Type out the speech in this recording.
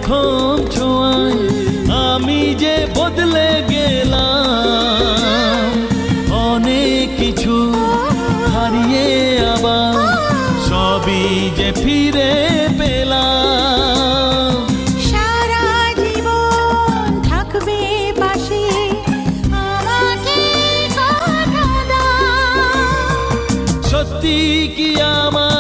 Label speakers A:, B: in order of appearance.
A: প্রথম ছোঁয়ায় আমি যে বদলে গেলাম, অনেক কিছু হারিয়ে আবার সবই যে ফিরে পেলাম।
B: সারা জীবন থাকবে পাশে আমাকে কথা দাও।
A: সত্যি কি আমার